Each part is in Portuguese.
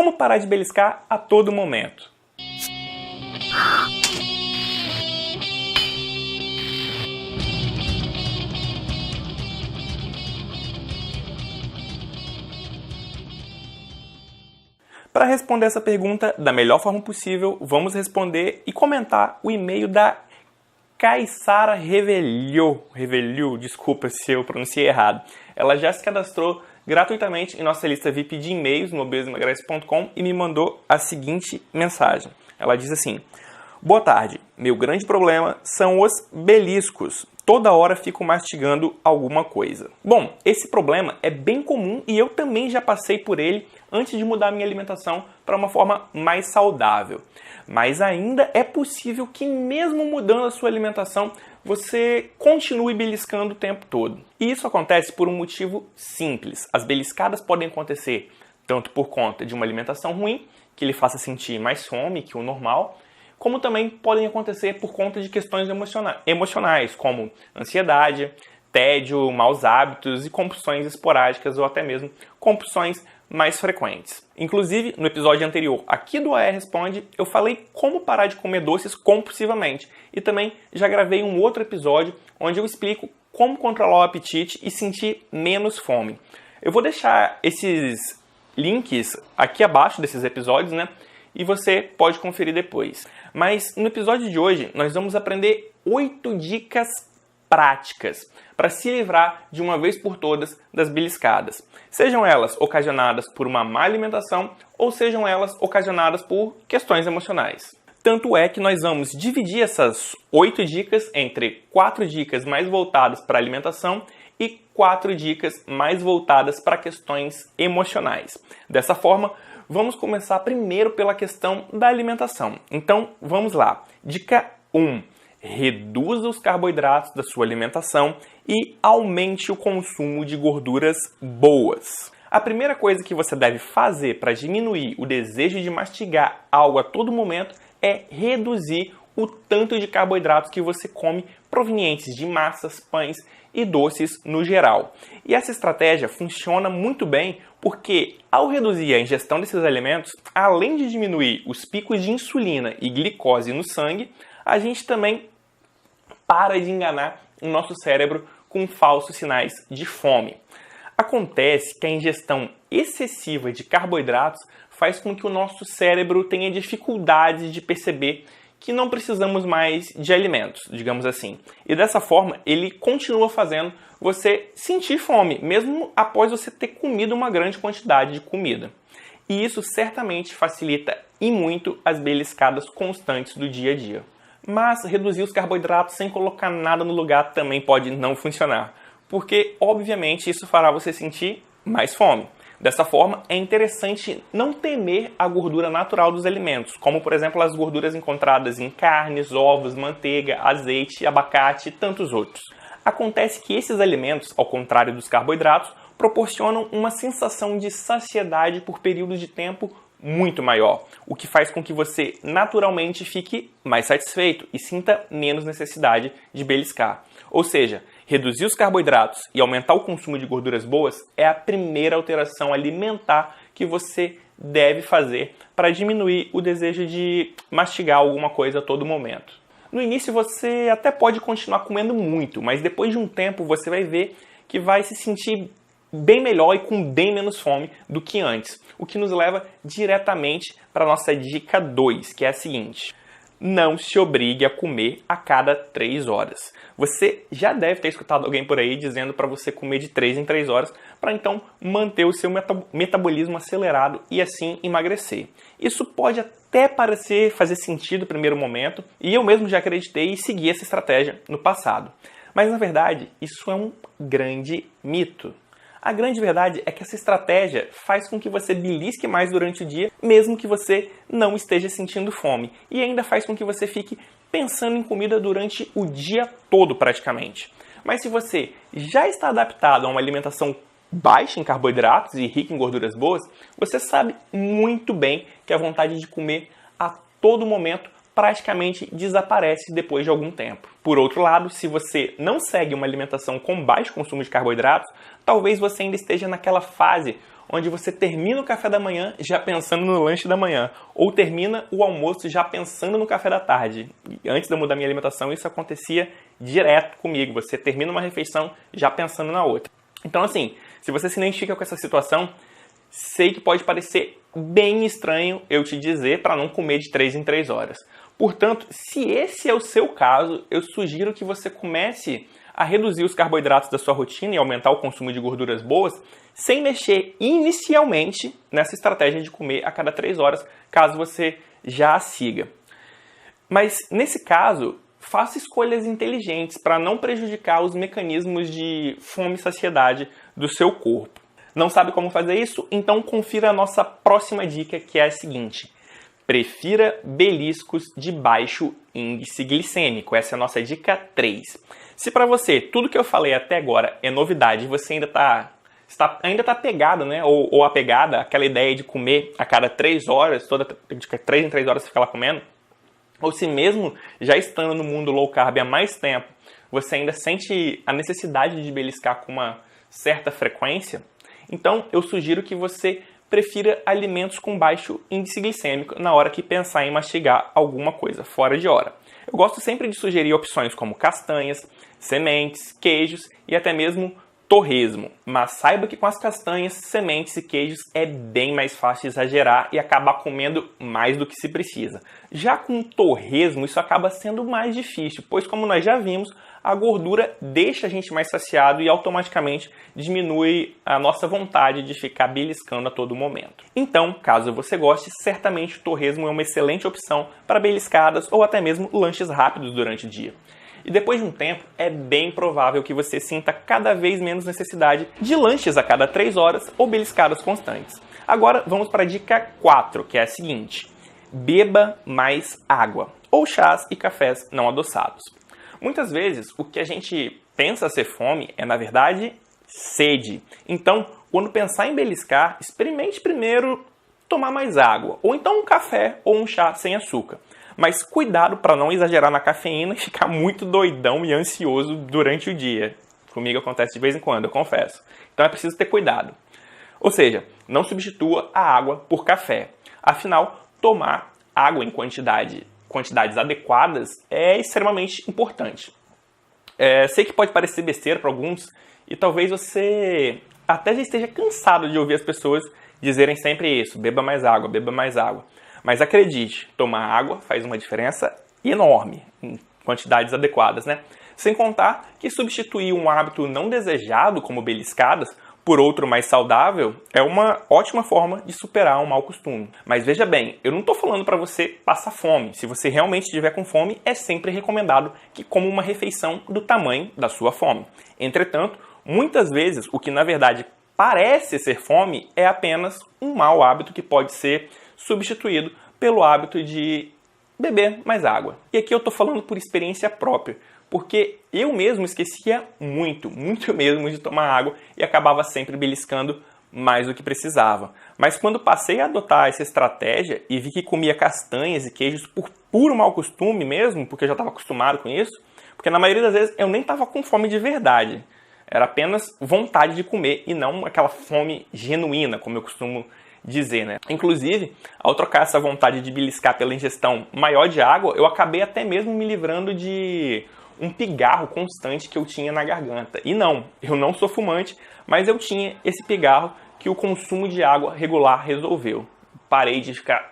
Como parar de beliscar a todo momento? Para responder essa pergunta da melhor forma possível, vamos responder e comentar o e-mail da Caissara Revelio, desculpa se eu pronunciei errado. Ela já se cadastrou gratuitamente em nossa lista VIP de e-mails no obesemagrece.com e me mandou a seguinte mensagem. Ela diz assim: boa tarde, meu grande problema são os beliscos. Toda hora fico mastigando alguma coisa. Bom, esse problema é bem comum e eu também já passei por ele antes de mudar minha alimentação para uma forma mais saudável. Mas ainda é possível que mesmo mudando a sua alimentação, você continue beliscando o tempo todo. E isso acontece por um motivo simples. As beliscadas podem acontecer tanto por conta de uma alimentação ruim, que lhe faça sentir mais fome que o normal, como também podem acontecer por conta de questões emocionais, como ansiedade, tédio, maus hábitos e compulsões esporádicas ou até mesmo compulsões mais frequentes. Inclusive, no episódio anterior aqui do AE Responde, eu falei como parar de comer doces compulsivamente e também já gravei um outro episódio onde eu explico como controlar o apetite e sentir menos fome. Eu vou deixar esses links aqui abaixo desses episódios, né? E você pode conferir depois. Mas no episódio de hoje, nós vamos aprender 8 dicas práticas para se livrar de uma vez por todas das beliscadas. Sejam elas ocasionadas por uma má alimentação ou sejam elas ocasionadas por questões emocionais. Tanto é que nós vamos dividir essas 8 dicas entre 4 dicas mais voltadas para a alimentação e 4 dicas mais voltadas para questões emocionais. Dessa forma, vamos começar primeiro pela questão da alimentação. Então, vamos lá. Dica 1. Reduza os carboidratos da sua alimentação e aumente o consumo de gorduras boas. A primeira coisa que você deve fazer para diminuir o desejo de mastigar algo a todo momento é reduzir o tanto de carboidratos que você come provenientes de massas, pães e doces no geral. E essa estratégia funciona muito bem porque, ao reduzir a ingestão desses alimentos, além de diminuir os picos de insulina e glicose no sangue, a gente também para de enganar o nosso cérebro com falsos sinais de fome. Acontece que a ingestão excessiva de carboidratos faz com que o nosso cérebro tenha dificuldade de perceber que não precisamos mais de alimentos, digamos assim. E dessa forma, ele continua fazendo você sentir fome, mesmo após você ter comido uma grande quantidade de comida. E isso certamente facilita e muito as beliscadas constantes do dia a dia. Mas reduzir os carboidratos sem colocar nada no lugar também pode não funcionar, porque obviamente isso fará você sentir mais fome. Dessa forma, é interessante não temer a gordura natural dos alimentos, como por exemplo as gorduras encontradas em carnes, ovos, manteiga, azeite, abacate e tantos outros. Acontece que esses alimentos, ao contrário dos carboidratos, proporcionam uma sensação de saciedade por períodos de tempo muito maior, o que faz com que você naturalmente fique mais satisfeito e sinta menos necessidade de beliscar. Ou seja, reduzir os carboidratos e aumentar o consumo de gorduras boas é a primeira alteração alimentar que você deve fazer para diminuir o desejo de mastigar alguma coisa a todo momento. No início você até pode continuar comendo muito, mas depois de um tempo você vai ver que vai se sentir bem melhor e com bem menos fome do que antes. O que nos leva diretamente para a nossa dica 2, que é a seguinte: não se obrigue a comer a cada 3 horas. Você já deve ter escutado alguém por aí dizendo para você comer de 3 em 3 horas para então manter o seu metabolismo acelerado e assim emagrecer. Isso pode até fazer sentido no primeiro momento e eu mesmo já acreditei e segui essa estratégia no passado. Mas na verdade isso é um grande mito. A grande verdade é que essa estratégia faz com que você belisque mais durante o dia, mesmo que você não esteja sentindo fome. E ainda faz com que você fique pensando em comida durante o dia todo, praticamente. Mas se você já está adaptado a uma alimentação baixa em carboidratos e rica em gorduras boas, você sabe muito bem que a vontade de comer a todo momento praticamente desaparece depois de algum tempo. Por outro lado, se você não segue uma alimentação com baixo consumo de carboidratos, talvez você ainda esteja naquela fase onde você termina o café da manhã já pensando no lanche da manhã, ou termina o almoço já pensando no café da tarde. E antes de eu mudar minha alimentação, isso acontecia direto comigo. Você termina uma refeição já pensando na outra. Então, assim, se você se identifica com essa situação, sei que pode parecer bem estranho eu te dizer para não comer de 3 em 3 horas. Portanto, se esse é o seu caso, eu sugiro que você comece a reduzir os carboidratos da sua rotina e aumentar o consumo de gorduras boas, sem mexer inicialmente nessa estratégia de comer a cada 3 horas, caso você já a siga. Mas, nesse caso, faça escolhas inteligentes para não prejudicar os mecanismos de fome e saciedade do seu corpo. Não sabe como fazer isso? Então confira a nossa próxima dica, que é a seguinte: prefira beliscos de baixo índice glicêmico. Essa é a nossa dica 3. Se para você tudo que eu falei até agora é novidade e você ainda está pegado, né, ou apegada àquela ideia de comer a cada 3 horas, de 3 em 3 horas você fica lá comendo, ou se mesmo já estando no mundo low carb há mais tempo, você ainda sente a necessidade de beliscar com uma certa frequência, então eu sugiro que você prefira alimentos com baixo índice glicêmico na hora que pensar em mastigar alguma coisa fora de hora. Eu gosto sempre de sugerir opções como castanhas, sementes, queijos e até mesmo torresmo. Mas saiba que com as castanhas, sementes e queijos é bem mais fácil exagerar e acabar comendo mais do que se precisa. Já com torresmo, isso acaba sendo mais difícil, pois como nós já vimos, a gordura deixa a gente mais saciado e automaticamente diminui a nossa vontade de ficar beliscando a todo momento. Então, caso você goste, certamente o torresmo é uma excelente opção para beliscadas ou até mesmo lanches rápidos durante o dia. E depois de um tempo, é bem provável que você sinta cada vez menos necessidade de lanches a cada 3 horas ou beliscadas constantes. Agora vamos para a dica 4, que é a seguinte: beba mais água, ou chás e cafés não adoçados. Muitas vezes, o que a gente pensa ser fome é, na verdade, sede. Então, quando pensar em beliscar, experimente primeiro tomar mais água, ou então um café ou um chá sem açúcar. Mas cuidado para não exagerar na cafeína e ficar muito doidão e ansioso durante o dia. Comigo acontece de vez em quando, eu confesso. Então é preciso ter cuidado. Ou seja, não substitua a água por café. Afinal, tomar água em quantidades adequadas é extremamente importante. Sei que pode parecer besteira para alguns e talvez você até já esteja cansado de ouvir as pessoas dizerem sempre isso: beba mais água, beba mais água. Mas acredite, tomar água faz uma diferença enorme em quantidades adequadas, né? Sem contar que substituir um hábito não desejado, como beliscadas, por outro mais saudável é uma ótima forma de superar um mau costume. Mas veja bem, eu não estou falando para você passar fome. Se você realmente estiver com fome, é sempre recomendado que coma uma refeição do tamanho da sua fome. Entretanto, muitas vezes o que na verdade parece ser fome é apenas um mau hábito que pode ser substituído pelo hábito de beber mais água. E aqui eu estou falando por experiência própria, porque eu mesmo esquecia muito mesmo de tomar água e acabava sempre beliscando mais do que precisava. Mas quando passei a adotar essa estratégia e vi que comia castanhas e queijos por puro mau costume mesmo, porque eu já estava acostumado com isso, porque na maioria das vezes eu nem estava com fome de verdade. Era apenas vontade de comer e não aquela fome genuína, como eu costumo dizer, né? Inclusive, ao trocar essa vontade de beliscar pela ingestão maior de água, eu acabei até mesmo me livrando de um pigarro constante que eu tinha na garganta. E não, eu não sou fumante, mas eu tinha esse pigarro que o consumo de água regular resolveu. Parei de ficar...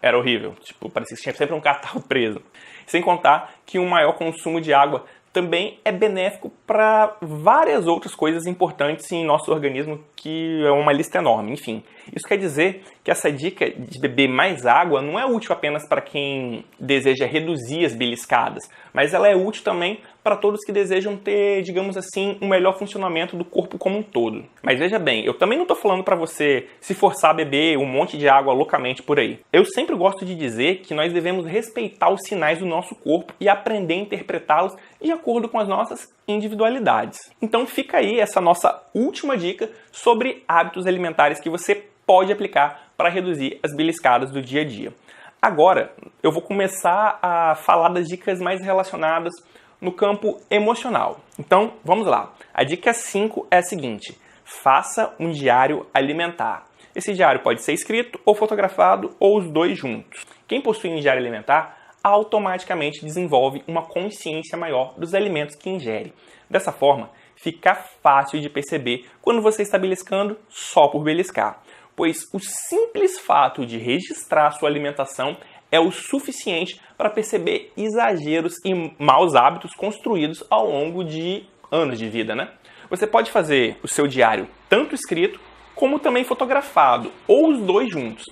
Era horrível. Tipo, parecia que tinha sempre um catarro preso. Sem contar que um maior consumo de água também é benéfico para várias outras coisas importantes em nosso organismo, que é uma lista enorme. Enfim, isso quer dizer que essa dica de beber mais água não é útil apenas para quem deseja reduzir as beliscadas, mas ela é útil também para todos que desejam ter, digamos assim, um melhor funcionamento do corpo como um todo. Mas veja bem, eu também não estou falando para você se forçar a beber um monte de água loucamente por aí. Eu sempre gosto de dizer que nós devemos respeitar os sinais do nosso corpo e aprender a interpretá-los de acordo com as nossas individualidades. Então fica aí essa nossa última dica sobre hábitos alimentares que você pode aplicar para reduzir as beliscadas do dia a dia. Agora, eu vou começar a falar das dicas mais relacionadas no campo emocional. Então, vamos lá. A dica 5 é a seguinte: faça um diário alimentar. Esse diário pode ser escrito ou fotografado ou os dois juntos. Quem possui um diário alimentar automaticamente desenvolve uma consciência maior dos alimentos que ingere. Dessa forma, fica fácil de perceber quando você está beliscando só por beliscar, pois o simples fato de registrar sua alimentação é o suficiente para perceber exageros e maus hábitos construídos ao longo de anos de vida, né? Você pode fazer o seu diário tanto escrito como também fotografado, ou os dois juntos.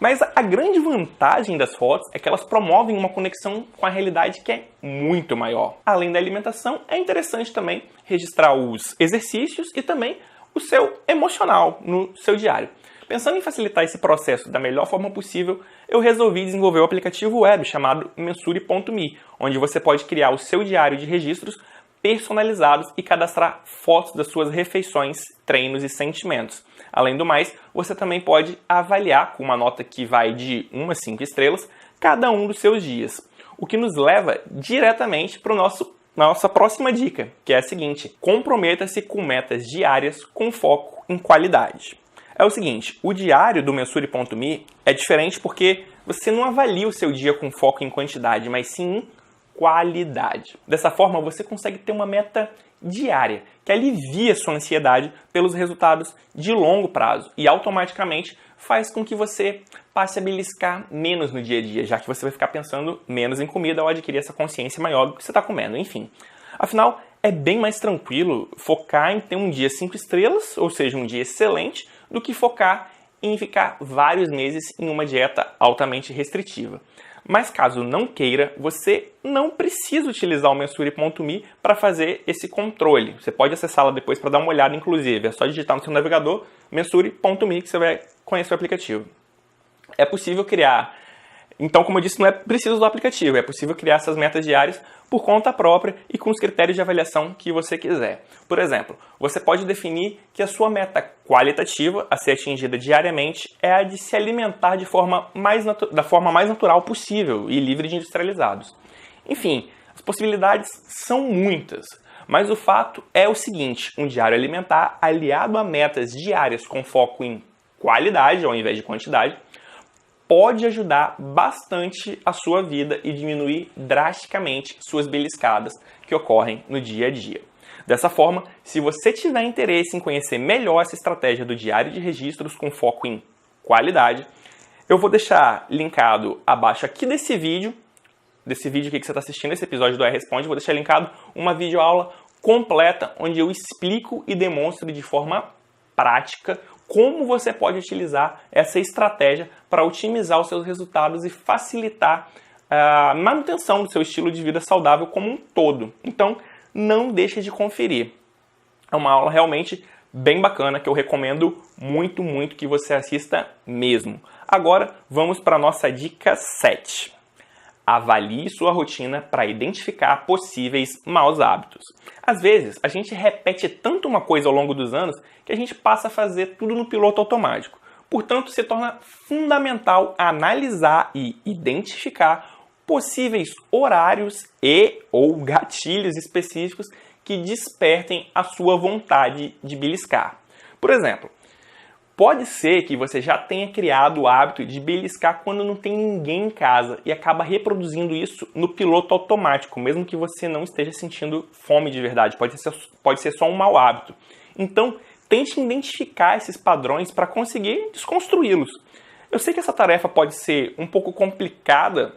Mas a grande vantagem das fotos é que elas promovem uma conexão com a realidade que é muito maior. Além da alimentação, é interessante também registrar os exercícios e também o seu emocional no seu diário. Pensando em facilitar esse processo da melhor forma possível, eu resolvi desenvolver o aplicativo web chamado Mensuri.me, onde você pode criar o seu diário de registros personalizados e cadastrar fotos das suas refeições, treinos e sentimentos. Além do mais, você também pode avaliar com uma nota que vai de 1 a 5 estrelas cada um dos seus dias. O que nos leva diretamente para nossa próxima dica, que é a seguinte: comprometa-se com metas diárias com foco em qualidade. É o seguinte, o diário do Mensuri.me é diferente porque você não avalia o seu dia com foco em quantidade, mas sim em qualidade. Dessa forma, você consegue ter uma meta diária, que alivia sua ansiedade pelos resultados de longo prazo e automaticamente faz com que você passe a beliscar menos no dia a dia, já que você vai ficar pensando menos em comida ao adquirir essa consciência maior do que você está comendo, enfim. Afinal, é bem mais tranquilo focar em ter um dia 5 estrelas, ou seja, um dia excelente, do que focar em ficar vários meses em uma dieta altamente restritiva. Mas caso não queira, você não precisa utilizar o Mensuri.me para fazer esse controle. Você pode acessá-la depois para dar uma olhada, inclusive. É só digitar no seu navegador Mensuri.me que você vai conhecer o aplicativo. É possível criar... Então, como eu disse, não é preciso do aplicativo. É possível criar essas metas diárias por conta própria e com os critérios de avaliação que você quiser. Por exemplo, você pode definir que a sua meta qualitativa a ser atingida diariamente é a de se alimentar da forma mais natural possível e livre de industrializados. Enfim, as possibilidades são muitas, mas o fato é o seguinte: um diário alimentar aliado a metas diárias com foco em qualidade ao invés de quantidade pode ajudar bastante a sua vida e diminuir drasticamente suas beliscadas que ocorrem no dia a dia. Dessa forma, se você tiver interesse em conhecer melhor essa estratégia do diário de registros com foco em qualidade, eu vou deixar linkado abaixo aqui desse vídeo aqui que você está assistindo, esse episódio do Responde, vou deixar linkado uma videoaula completa onde eu explico e demonstro de forma prática como você pode utilizar essa estratégia para otimizar os seus resultados e facilitar a manutenção do seu estilo de vida saudável como um todo. Então, não deixe de conferir. É uma aula realmente bem bacana que eu recomendo muito, muito que você assista mesmo. Agora, vamos para a nossa dica 7. Avalie sua rotina para identificar possíveis maus hábitos. Às vezes, a gente repete tanto uma coisa ao longo dos anos que a gente passa a fazer tudo no piloto automático. Portanto, se torna fundamental analisar e identificar possíveis horários ou gatilhos específicos que despertem a sua vontade de beliscar. Por exemplo, pode ser que você já tenha criado o hábito de beliscar quando não tem ninguém em casa e acaba reproduzindo isso no piloto automático, mesmo que você não esteja sentindo fome de verdade. Pode ser só um mau hábito. Então, tente identificar esses padrões para conseguir desconstruí-los. Eu sei que essa tarefa pode ser um pouco complicada,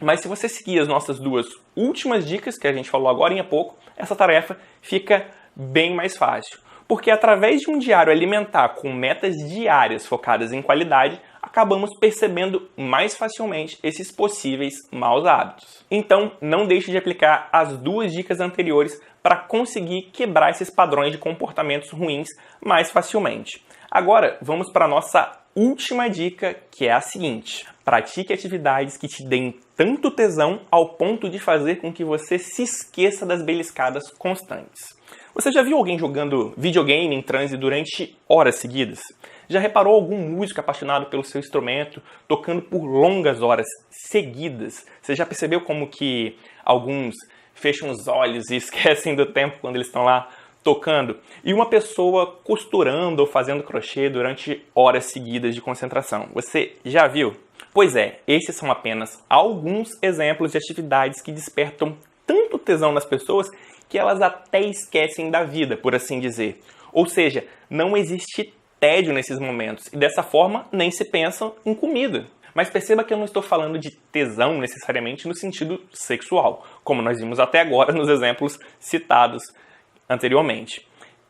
mas se você seguir as nossas duas últimas dicas que a gente falou agora em pouco, essa tarefa fica bem mais fácil. Porque através de um diário alimentar com metas diárias focadas em qualidade, acabamos percebendo mais facilmente esses possíveis maus hábitos. Então, não deixe de aplicar as duas dicas anteriores para conseguir quebrar esses padrões de comportamentos ruins mais facilmente. Agora, vamos para a nossa última dica, que é a seguinte: pratique atividades que te deem tanto tesão ao ponto de fazer com que você se esqueça das beliscadas constantes. Você já viu alguém jogando videogame em transe durante horas seguidas? Já reparou algum músico apaixonado pelo seu instrumento tocando por longas horas seguidas? Você já percebeu como que alguns fecham os olhos e esquecem do tempo quando eles estão lá tocando e uma pessoa costurando ou fazendo crochê durante horas seguidas de concentração. Você já viu? Pois é, esses são apenas alguns exemplos de atividades que despertam tanto tesão nas pessoas que elas até esquecem da vida, por assim dizer. Ou seja, não existe tédio nesses momentos e dessa forma nem se pensa em comida. Mas perceba que eu não estou falando de tesão necessariamente no sentido sexual, como nós vimos até agora nos exemplos citados anteriormente.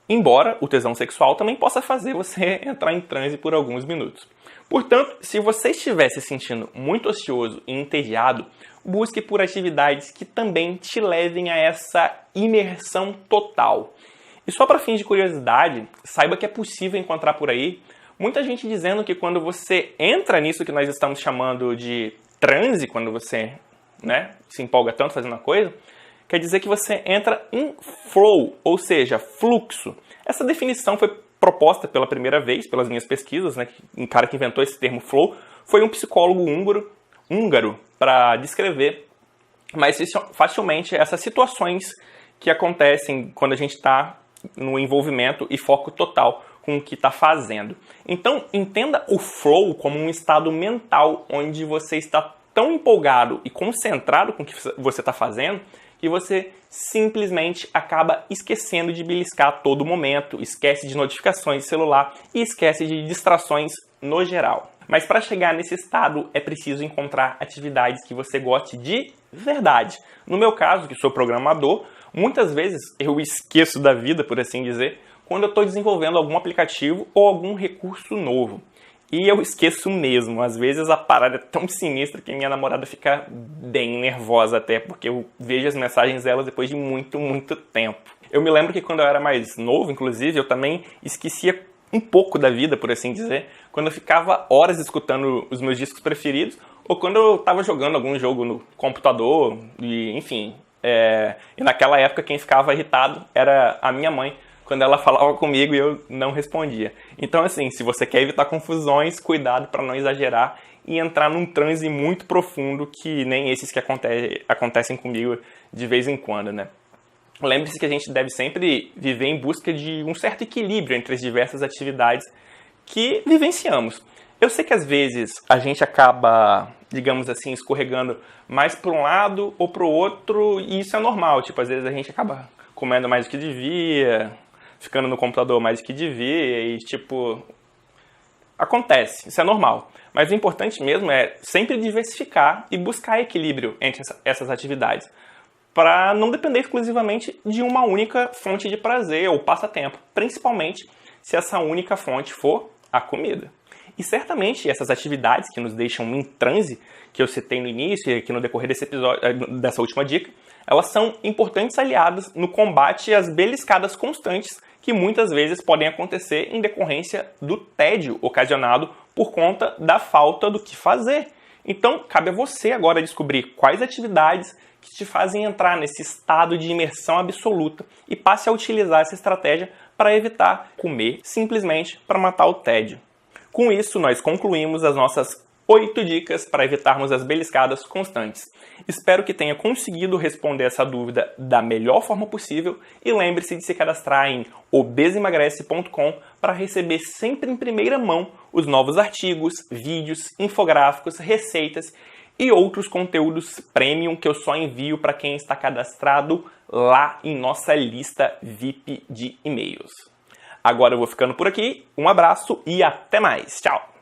Embora o tesão sexual também possa fazer você entrar em transe por alguns minutos. Portanto, se você estiver se sentindo muito ocioso e entediado, busque por atividades que também te levem a essa imersão total. E só para fins de curiosidade, saiba que é possível encontrar por aí muita gente dizendo que quando você entra nisso que nós estamos chamando de transe, quando você se empolga tanto fazendo uma coisa, quer dizer que você entra em flow, ou seja, fluxo. Essa definição foi proposta pela primeira vez pelas minhas pesquisas, um cara que inventou esse termo flow foi um psicólogo húngaro para descrever mais facilmente essas situações que acontecem quando a gente está no envolvimento e foco total com o que está fazendo. Então, entenda o flow como um estado mental onde você está tão empolgado e concentrado com o que você está fazendo que você simplesmente acaba esquecendo de beliscar a todo momento, esquece de notificações de celular e esquece de distrações no geral. Mas para chegar nesse estado é preciso encontrar atividades que você goste de verdade. No meu caso, que sou programador, muitas vezes eu esqueço da vida, por assim dizer, quando eu estou desenvolvendo algum aplicativo ou algum recurso novo. E eu esqueço mesmo. Às vezes a parada é tão sinistra que minha namorada fica bem nervosa até, porque eu vejo as mensagens dela depois de muito tempo. Eu me lembro que quando eu era mais novo, inclusive, eu também esquecia um pouco da vida, por assim dizer, quando eu ficava horas escutando os meus discos preferidos, ou quando eu estava jogando algum jogo no computador, e enfim. E naquela época quem ficava irritado era a minha mãe, quando ela falava comigo e eu não respondia. Então, assim, se você quer evitar confusões, cuidado para não exagerar e entrar num transe muito profundo que nem esses que acontecem comigo de vez em quando, né? Lembre-se que a gente deve sempre viver em busca de um certo equilíbrio entre as diversas atividades que vivenciamos. Eu sei que às vezes a gente acaba, digamos assim, escorregando mais para um lado ou para o outro e isso é normal. Tipo, às vezes a gente acaba comendo mais do que devia, ficando no computador mais do que devia e, tipo, acontece, isso é normal. Mas o importante mesmo é sempre diversificar e buscar equilíbrio entre essas atividades, para não depender exclusivamente de uma única fonte de prazer ou passatempo, principalmente se essa única fonte for a comida. E certamente essas atividades que nos deixam em transe, que eu citei no início e aqui no decorrer desse episódio, dessa última dica, elas são importantes aliadas no combate às beliscadas constantes que muitas vezes podem acontecer em decorrência do tédio ocasionado por conta da falta do que fazer. Então, cabe a você agora descobrir quais atividades que te fazem entrar nesse estado de imersão absoluta e passe a utilizar essa estratégia para evitar comer simplesmente para matar o tédio. Com isso, nós concluímos as nossas 8 dicas para evitarmos as beliscadas constantes. Espero que tenha conseguido responder essa dúvida da melhor forma possível e lembre-se de se cadastrar em obesoemagrece.com para receber sempre em primeira mão os novos artigos, vídeos, infográficos, receitas e outros conteúdos premium que eu só envio para quem está cadastrado lá em nossa lista VIP de e-mails. Agora eu vou ficando por aqui, um abraço e até mais. Tchau!